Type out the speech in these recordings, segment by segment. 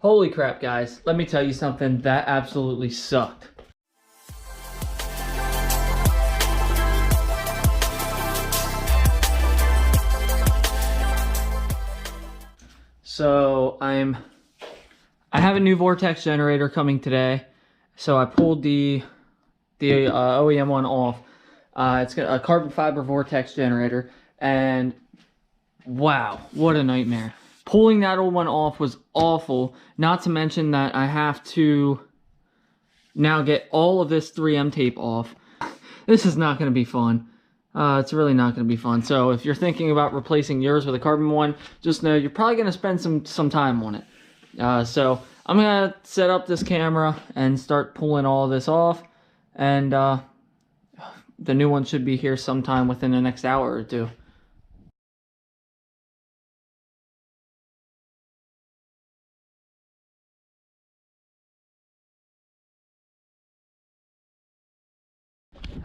Holy crap, guys. Let me tell you something, that absolutely sucked. So I have a new Vortex generator coming today. So I pulled the OEM one off. It's got a carbon fiber Vortex generator, and wow, what a nightmare. Pulling that old one off was awful, not to mention that I have to now get all of this 3M tape off. This is not going to be fun. It's really not going to be fun. So if you're thinking about replacing yours with a carbon one, just know you're probably going to spend some time on it. So I'm going to set up this camera and start pulling all this off, and the new one should be here sometime within the next hour or two.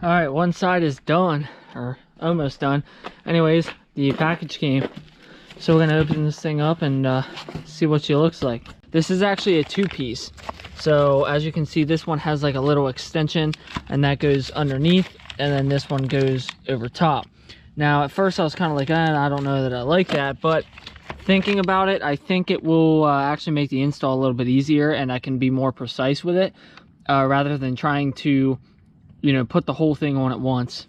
All right, one side is done, or almost done. Anyways, the package came. So we're gonna open this thing up and see what she looks like. This is actually a two-piece. So as you can see, this one has like a little extension, and that goes underneath, and then this one goes over top. Now, at first I was kind of like, I don't know that I like that, but thinking about it, I think it will actually make the install a little bit easier, and I can be more precise with it, rather than trying to, you know, put the whole thing on at once.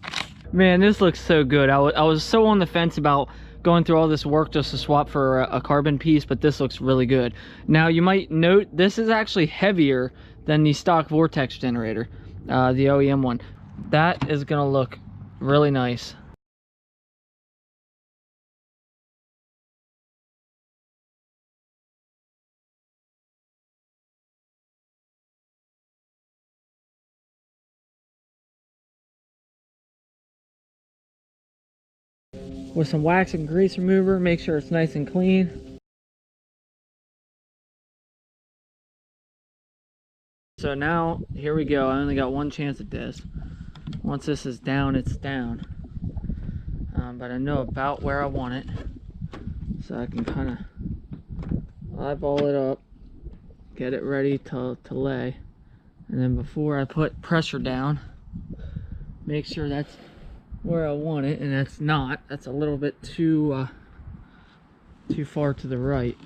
Man, this looks so good. I was so on the fence about going through all this work just to swap for a carbon piece, but this looks really good. Now, you might note this is actually heavier than the stock Vortex generator, the OEM one. That is gonna look really nice. With some wax and grease remover, make sure it's nice and clean. So now, here we go. I only got one chance at this. Once this is down, it's down. But I know about where I want it. So I can kind of eyeball it up, get it ready to lay. And then before I put pressure down, make sure that's where I want it, and that's not. That's a little bit too far to the right.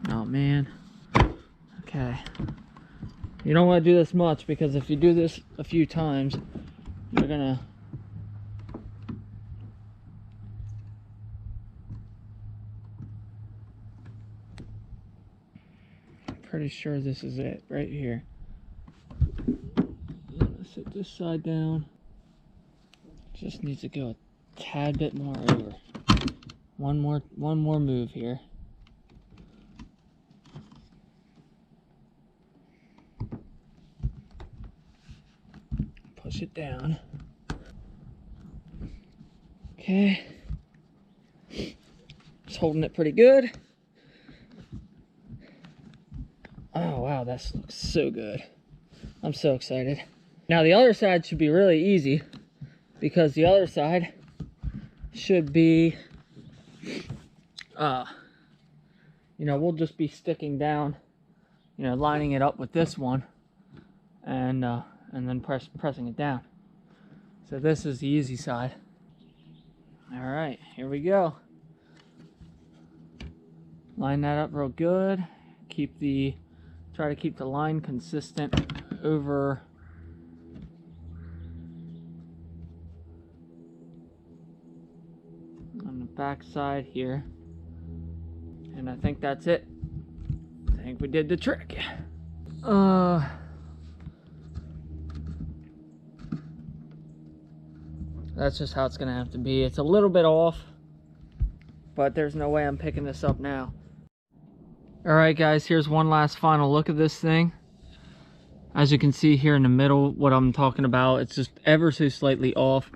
Oh man. Okay. You don't want to do this much, because if you do this a few times, you're gonna pretty sure this is it right here. Set this side down. Just needs to go a tad bit more over. One more move here. Push it down. Okay. It's holding it pretty good. Oh wow, that looks so good. I'm so excited. Now the other side should be really easy, because the other side should be, you know, we'll just be sticking down, you know, lining it up with this one, and then pressing it down. So this is the easy side. All right, here we go. Line that up real good. Try to keep the line consistent over on the back side here, and I think that's it. I think we did the trick. That's just how it's gonna have to be. It's a little bit off, but there's no way I'm picking this up now. All right guys, here's one last final look at this thing. As you can see here in the middle, what I'm talking about, it's just ever so slightly off,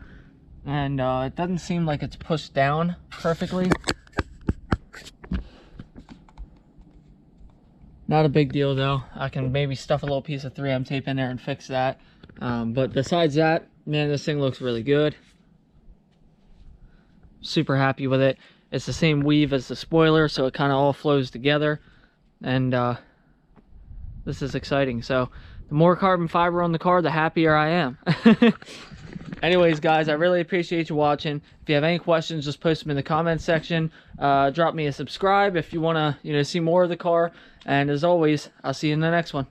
and it doesn't seem like it's pushed down perfectly. Not a big deal though. I can maybe stuff a little piece of 3M tape in there and fix that. But besides that, man, this thing looks really good. Super happy with it. It's the same weave as the spoiler, so it kind of all flows together. And this is exciting. So the more carbon fiber on the car, the happier I am. Anyways, guys, I really appreciate you watching. If you have any questions, just post them in the comments section. Drop me a subscribe if you want to, see more of the car. And as always, I'll see you in the next one.